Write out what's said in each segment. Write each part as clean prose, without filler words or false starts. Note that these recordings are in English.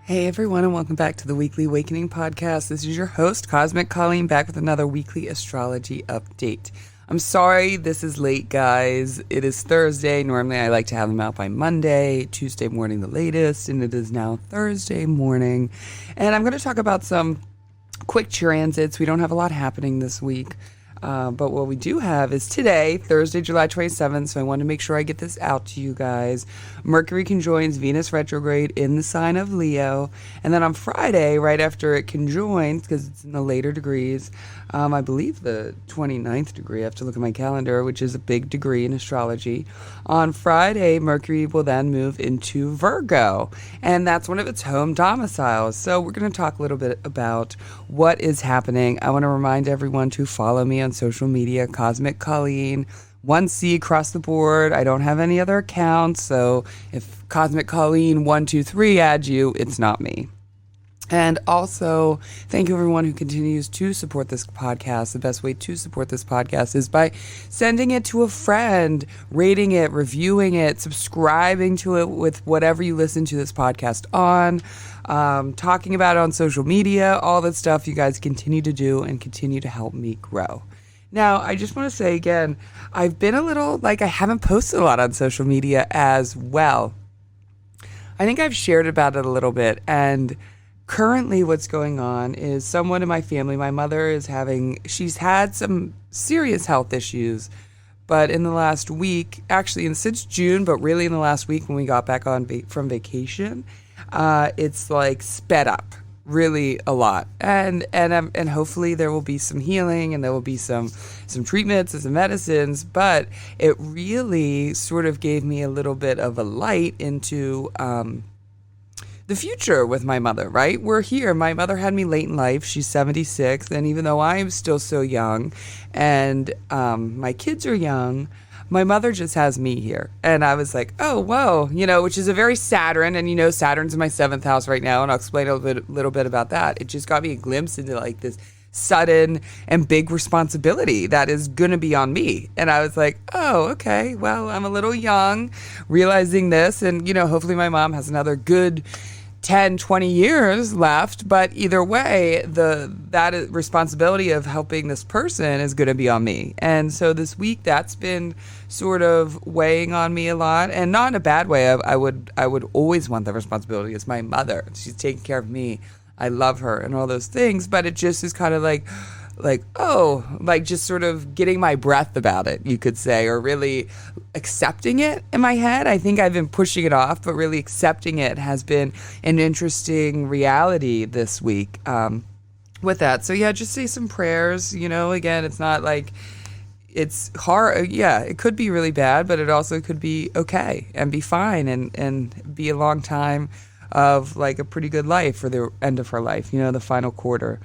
Hey everyone, and welcome back to the Weekly Awakening Podcast. This is your host, Cosmic Colleen, back with another weekly astrology update. I'm sorry this is late, guys. It is Thursday. Normally I like to have them out by Monday, Tuesday morning the latest, and it is now Thursday morning. And I'm going to talk about some quick transits. We don't have a lot happening this week. But what we do have is today, Thursday, July 27th, so I want to make sure I get this out to you guys. Mercury conjoins Venus retrograde in the sign of Leo. And then on Friday, right after it conjoins, because it's in the later degrees, I believe the 29th degree, I have to look at my calendar, which is a big degree in astrology. On Friday, Mercury will then move into Virgo, and that's one of its home domiciles. So we're going to talk a little bit about what is happening. I want to remind everyone to follow me on social media, Cosmic Colleen, 1C across the board. I don't have any other accounts, so if Cosmic Colleen 123 adds you, it's not me. And also, thank you everyone who continues to support this podcast. The best way to support this podcast is by sending it to a friend, rating it, reviewing it, subscribing to it with whatever you listen to this podcast on, talking about it on social media, all that stuff you guys continue to do and continue to help me grow. Now, I just want to say again, I've been a little, I haven't posted a lot on social media as well. I think I've shared about it a little bit, and currently what's going on is someone in my family, my mother she's had some serious health issues, but in the last week, actually since June, but really in the last week when we got back from vacation, it's sped up really a lot. And hopefully there will be some healing and there will be some treatments and some medicines, but it really sort of gave me a little bit of a light into the future with my mother, right? We're here. My mother had me late in life. She's 76. And even though I'm still so young and my kids are young, my mother just has me here. And I was like, oh, whoa, which is a very Saturn. And, Saturn's in my 7th house right now. And I'll explain a little bit about that. It just got me a glimpse into this sudden and big responsibility that is going to be on me. And I was like, oh, okay, well, I'm a little young realizing this. And, hopefully my mom has another good 10, 20 years left, but either way, that responsibility of helping this person is going to be on me. And so this week, that's been sort of weighing on me a lot, and not in a bad way. I would always want the responsibility. It's my mother. She's taking care of me. I love her and all those things, but it just is kind of just sort of getting my breath about it, you could say, or really accepting it in my head. I think I've been pushing it off, but really accepting it has been an interesting reality this week with that. So yeah, just say some prayers, again, it's not it's hard. Yeah, it could be really bad, but it also could be okay and be fine and be a long time of a pretty good life for the end of her life, the final quarter.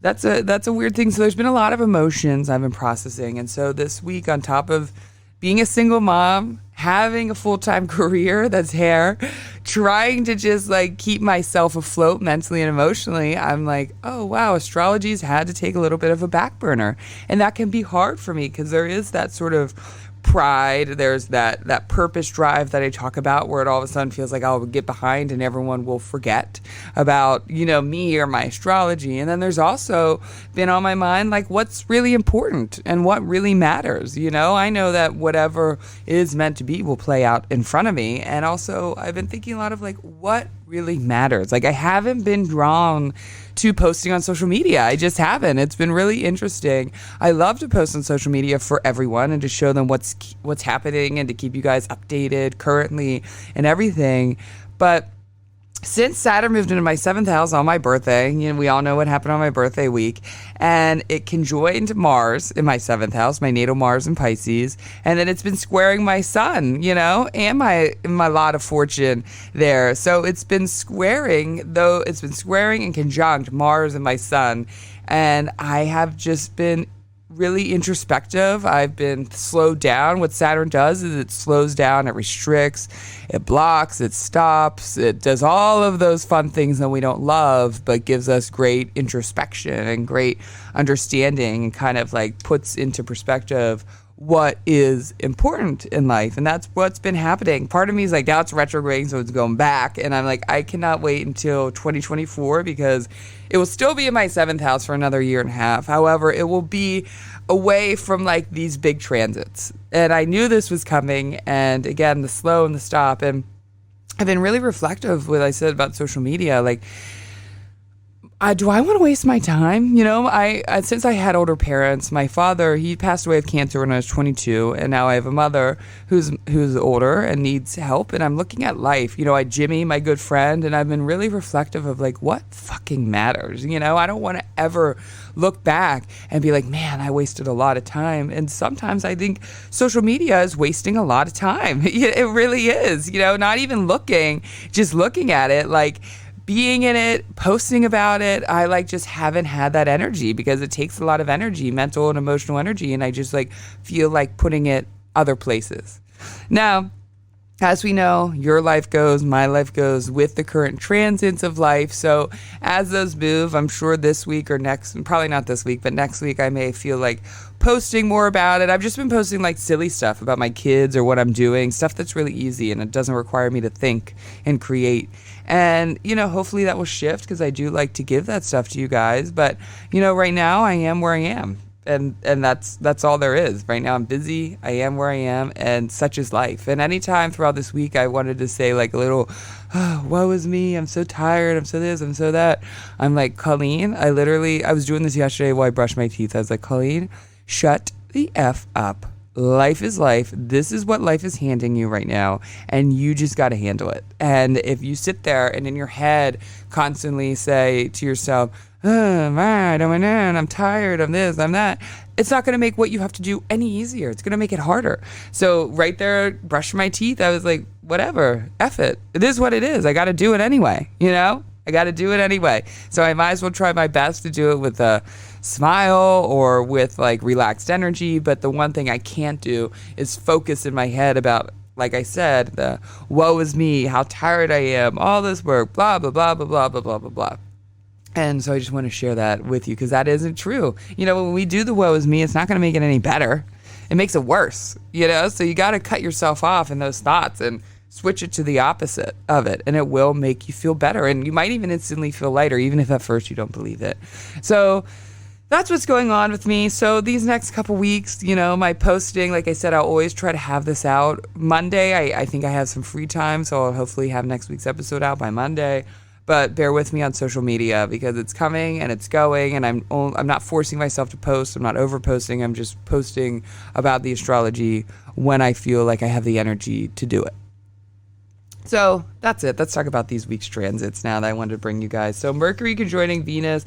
That's a weird thing. So there's been a lot of emotions I've been processing. And so this week, on top of being a single mom, having a full-time career that's hair, trying to just keep myself afloat mentally and emotionally, I'm oh, wow, astrology's had to take a little bit of a back burner. And that can be hard for me because there is that sort of pride, there's that purpose drive that I talk about, where it all of a sudden feels like I'll get behind and everyone will forget about me or my astrology. And then there's also been on my mind what's really important and what really matters. I know that whatever is meant to be will play out in front of me. And also I've been thinking a lot of what really matters. I haven't been drawn to posting on social media. I just haven't. It's been really interesting. I love to post on social media for everyone and to show them what's happening and to keep you guys updated currently and everything. But since Saturn moved into my 7th house on my birthday, we all know what happened on my birthday week, and it conjoined Mars in my 7th house, my natal Mars in Pisces, and then it's been squaring my sun, and my lot of fortune there. So it's been squaring and conjunct Mars and my sun, and I have just been really introspective. I've been slowed down. What Saturn does is it slows down, it restricts, it blocks, it stops, it does all of those fun things that we don't love, but gives us great introspection and great understanding and kind of puts into perspective what is important in life. And that's what's been happening. Part of me is like, now it's retrograding, so it's going back. And I'm like, I cannot wait until 2024 because it will still be in my 7th house for another year and a half. However, it will be away from like these big transits. And I knew this was coming. And again, the slow and the stop. And I've been really reflective with what I said about social media. Like, do I want to waste my time? You know, I since I had older parents, my father, he passed away of cancer when I was 22, and now I have a mother who's older and needs help, and I'm looking at life. You know, I Jimmy, my good friend, and I've been really reflective of like, what fucking matters? You know, I don't want to ever look back and be like, man, I wasted a lot of time. And sometimes I think social media is wasting a lot of time. It really is, you know, not even looking, just looking at it, like, being in it, posting about it, I like just haven't had that energy because it takes a lot of energy, mental and emotional energy, and I just like feel like putting it other places. Now, as we know, your life goes, my life goes with the current transits of life. So as those move, I'm sure this week or next, probably not this week, but next week I may feel like posting more about it. I've just been posting like silly stuff about my kids or what I'm doing, stuff that's really easy and it doesn't require me to think and create. And, you know, hopefully that will shift because I do like to give that stuff to you guys. But, you know, right now I am where I am. And that's all there is. Right now I'm busy. I am where I am. And such is life. And anytime throughout this week I wanted to say like a little, oh, woe is me. I'm so tired. I'm so this. I'm so that. I'm like, Colleen, I was doing this yesterday while I brushed my teeth. I was like, Colleen, shut the F up. Life is life. This is what life is handing you right now, and you just got to handle it. And if you sit there and in your head constantly say to yourself, oh, man, I'm tired, I'm this, I'm that, it's not going to make what you have to do any easier. It's going to make it harder. So right there, brushing my teeth, I was like, whatever, F it. It is what it is. I got to do it anyway, you know? I got to do it anyway. So I might as well try my best to do it with a smile or with like relaxed energy. But the one thing I can't do is focus in my head about, like I said, the woe is me, how tired I am, all this work, blah, blah, blah, blah, blah, blah, blah, blah, blah. And so I just want to share that with you because that isn't true. You know, when we do the woe is me, it's not going to make it any better. It makes it worse, you know? So you got to cut yourself off in those thoughts and switch it to the opposite of it, and it will make you feel better. And you might even instantly feel lighter, even if at first you don't believe it. So that's what's going on with me. So these next couple weeks, you know, my posting, like I said, I'll always try to have this out Monday. I think I have some free time, so I'll hopefully have next week's episode out by Monday. But bear with me on social media because it's coming and it's going, and I'm not forcing myself to post. I'm not over posting. I'm just posting about the astrology when I feel like I have the energy to do it. So that's it. Let's talk about these week's transits now that I wanted to bring you guys. So Mercury conjoining Venus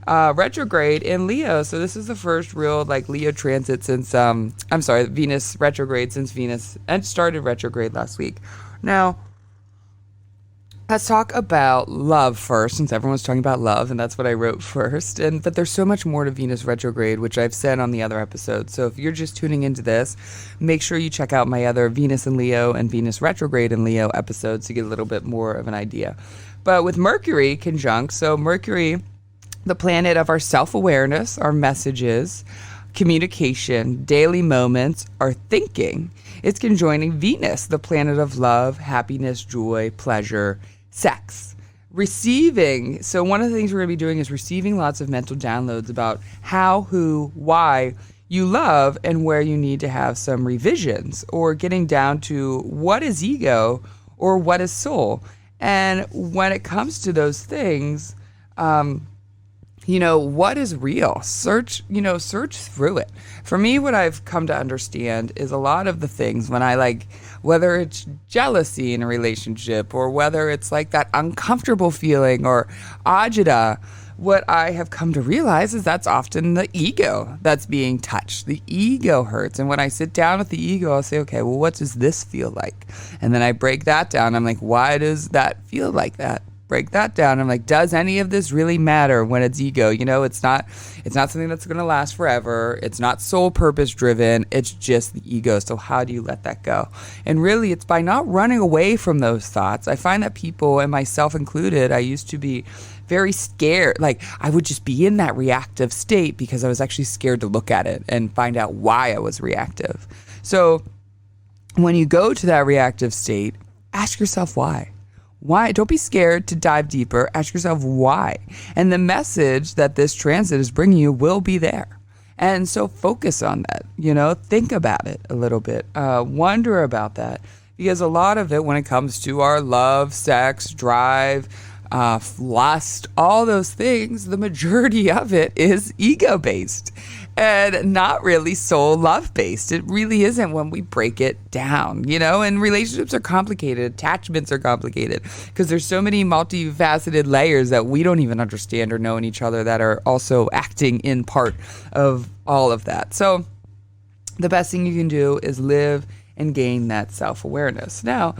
retrograde in Leo. So this is the first real like Leo transit since, Venus retrograde since Venus and started retrograde last week. Now, let's talk about love first, since everyone's talking about love, and that's what I wrote first. But there's so much more to Venus retrograde, which I've said on the other episodes. So if you're just tuning into this, make sure you check out my other Venus in Leo and Venus retrograde in Leo episodes to get a little bit more of an idea. But with Mercury conjunct, so Mercury, the planet of our self-awareness, our messages, communication, daily moments, our thinking, it's conjoining Venus, the planet of love, happiness, joy, pleasure, sex. Receiving, so one of the things we're going to be doing is receiving lots of mental downloads about how, who, why you love and where you need to have some revisions, or getting down to what is ego or what is soul. And when it comes to those things, you know, what is real? Search through it. For me, what I've come to understand is a lot of the things when I whether it's jealousy in a relationship or whether it's like that uncomfortable feeling or agita, what I have come to realize is that's often the ego that's being touched. The ego hurts. And when I sit down with the ego, I'll say, okay, well, what does this feel like? And then I break that down. I'm like, why does that feel like that? break that down. I'm like, does any of this really matter when it's ego? It's not something that's going to last forever. It's not soul purpose driven. It's just the ego. So how do you let that go? And really, it's by not running away from those thoughts. I find that people, and myself included, I used to be very scared. Like, I would just be in that reactive state because I was actually scared to look at it and find out why I was reactive. So when you go to that reactive state, ask yourself why. Why? Don't be scared to dive deeper. Ask yourself why. And the message that this transit is bringing you will be there. And so focus on that, think about it a little bit. Wonder about that. Because a lot of it, when it comes to our love, sex, drive, lust, all those things, the majority of it is ego-based and not really soul love-based. It really isn't when we break it down, and relationships are complicated. Attachments are complicated because there's so many multifaceted layers that we don't even understand or know in each other that are also acting in part of all of that. So the best thing you can do is live and gain that self-awareness. Now,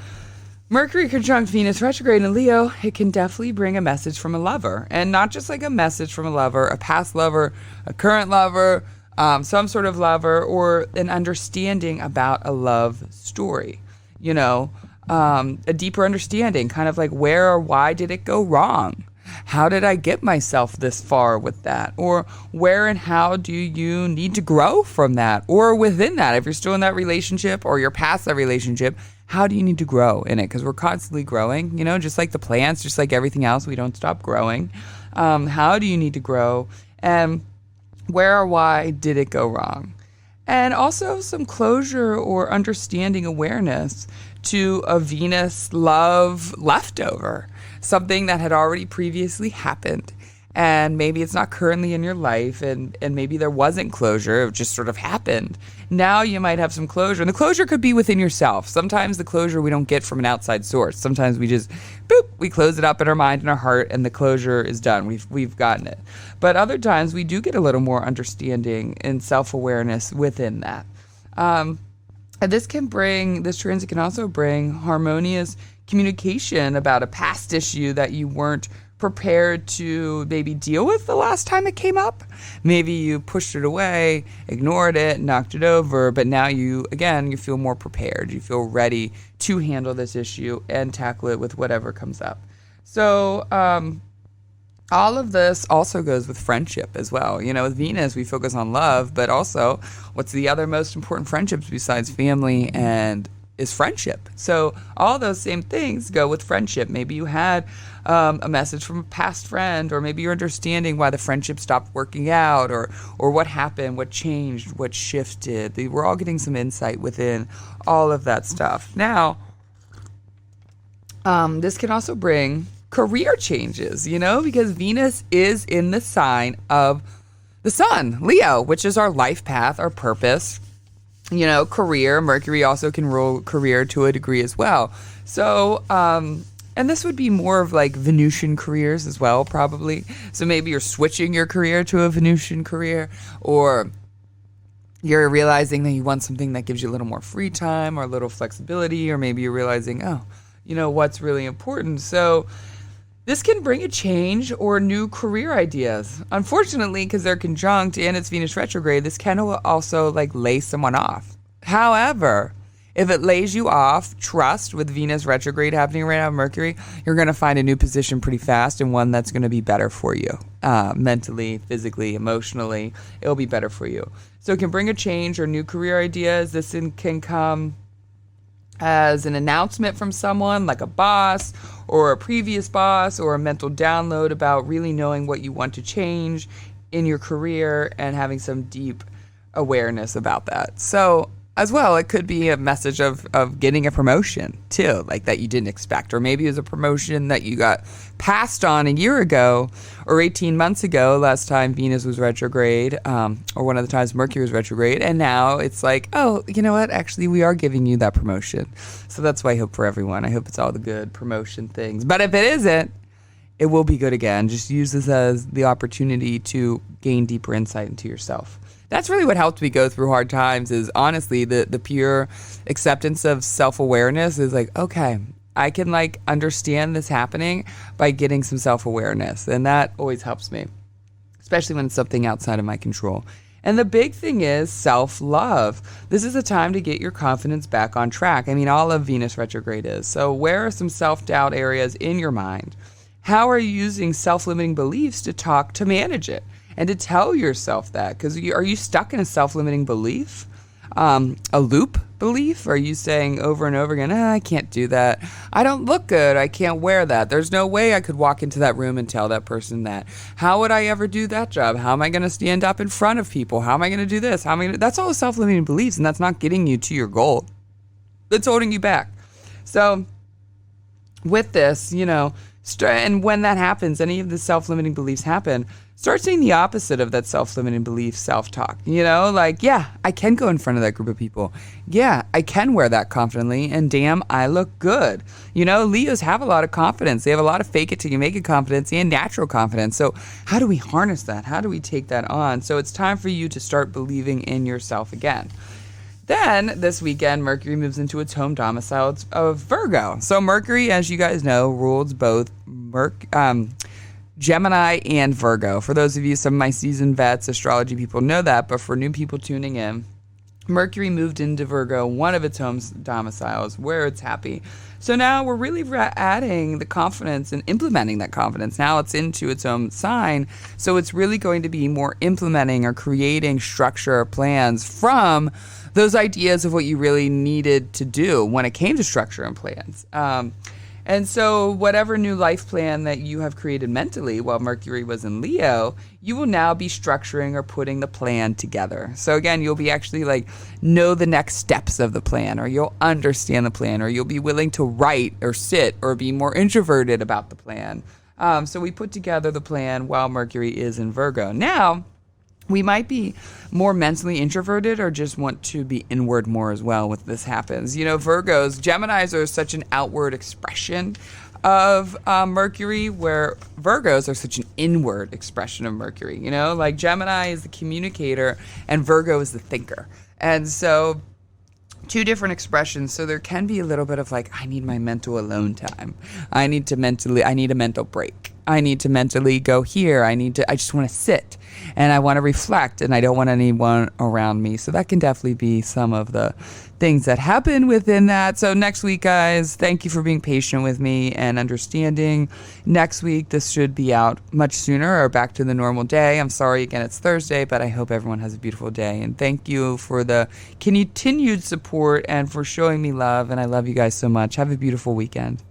Mercury conjunct Venus retrograde in Leo, it can definitely bring a message from a lover. And not just like a message from a lover, a past lover, a current lover, some sort of lover, or an understanding about a love story. A deeper understanding, kind of like where or why did it go wrong? How did I get myself this far with that? Or where and how do you need to grow from that? Or within that, if you're still in that relationship or you're past that relationship, how do you need to grow in it? Because we're constantly growing, just like the plants, just like everything else, we don't stop growing. How do you need to grow? And where or why did it go wrong? And also some closure or understanding awareness to a Venus love leftover, something that had already previously happened. And maybe it's not currently in your life, and maybe there wasn't closure, it just sort of happened. Now you might have some closure, and the closure could be within yourself. Sometimes the closure we don't get from an outside source. Sometimes we just, we close it up in our mind and our heart, and the closure is done. We've gotten it. But other times we do get a little more understanding and self-awareness within that. And this transit can also bring harmonious communication about a past issue that you weren't prepared to maybe deal with the last time it came up. Maybe you pushed it away, ignored it, knocked it over, but now you feel more prepared. You feel ready to handle this issue and tackle it with whatever comes up. So all of this also goes with friendship as well. With Venus, we focus on love, but also what's the other most important friendships besides family and is friendship. So all those same things go with friendship. Maybe you had a message from a past friend, or maybe you're understanding why the friendship stopped working out, or what happened, what changed, what shifted. We're all getting some insight within all of that stuff. Now, this can also bring career changes, because Venus is in the sign of the sun, Leo, which is our life path, our purpose. Career. Mercury also can rule career to a degree as well. So, and this would be more of like Venusian careers as well, probably. So maybe you're switching your career to a Venusian career, or you're realizing that you want something that gives you a little more free time or a little flexibility, or maybe you're realizing, what's really important. So this can bring a change or new career ideas. Unfortunately, because they're conjunct and it's Venus retrograde, this can also lay someone off. However, if it lays you off, trust, with Venus retrograde happening right now, Mercury, you're going to find a new position pretty fast, and one that's going to be better for you. Mentally, physically, emotionally, it'll be better for you. So it can bring a change or new career ideas. This can come as an announcement from someone, like a boss or a previous boss, or a mental download about really knowing what you want to change in your career and having some deep awareness about that. So as well, it could be a message of getting a promotion too, like that you didn't expect. Or maybe it was a promotion that you got passed on a year ago or 18 months ago, last time Venus was retrograde, or one of the times Mercury was retrograde. And now it's like, oh, you know what? Actually, we are giving you that promotion. So that's what I hope for everyone. I hope it's all the good promotion things. But if it isn't, it will be good again. Just use this as the opportunity to gain deeper insight into yourself. That's really what helped me go through hard times, is honestly the pure acceptance of self-awareness is like, okay, I can like understand this happening by getting some self-awareness. And that always helps me, especially when it's something outside of my control. And the big thing is self-love. This is a time to get your confidence back on track. I mean, all of Venus retrograde is. So where are some self-doubt areas in your mind? How are you using self-limiting beliefs to manage it and to tell yourself that? Because are you stuck in a self-limiting belief? A loop belief? Are you saying over and over again, I can't do that. I don't look good. I can't wear that. There's no way I could walk into that room and tell that person that. How would I ever do that job? How am I going to stand up in front of people? How am I going to do this? That's all self-limiting beliefs, and that's not getting you to your goal. It's holding you back. So with this, and when that happens, any of the self-limiting beliefs happen, start saying the opposite of that self-limiting belief, self-talk. Yeah, I can go in front of that group of people. Yeah, I can wear that confidently, and damn, I look good. Leos have a lot of confidence. They have a lot of fake it till you make it confidence and natural confidence. So how do we harness that? How do we take that on? So it's time for you to start believing in yourself again. Then, this weekend, Mercury moves into its home domicile of Virgo. So Mercury, as you guys know, rules both Gemini and Virgo. For those of you, some of my seasoned vets, astrology people know that, but for new people tuning in, Mercury moved into Virgo, one of its home domiciles, where it's happy. So now we're really adding the confidence and implementing that confidence. Now it's into its own sign, so it's really going to be more implementing or creating structure or plans from those ideas of what you really needed to do when it came to structure and plans. And so whatever new life plan that you have created mentally while Mercury was in Leo, you will now be structuring or putting the plan together. So again, you'll be actually know the next steps of the plan, or you'll understand the plan, or you'll be willing to write or sit or be more introverted about the plan. So we put together the plan while Mercury is in Virgo. Now, we might be more mentally introverted or just want to be inward more as well when this happens. Geminis are such an outward expression of Mercury, where Virgos are such an inward expression of Mercury. Gemini is the communicator and Virgo is the thinker. And so two different expressions. So there can be a little bit of I need my mental alone time. I need a mental break. I need to mentally go here. I just want to sit and I want to reflect and I don't want anyone around me. So that can definitely be some of the things that happen within that. So next week, guys, thank you for being patient with me and understanding. Next week, this should be out much sooner or back to the normal day. I'm sorry, again, it's Thursday, but I hope everyone has a beautiful day. And thank you for the continued support and for showing me love. And I love you guys so much. Have a beautiful weekend.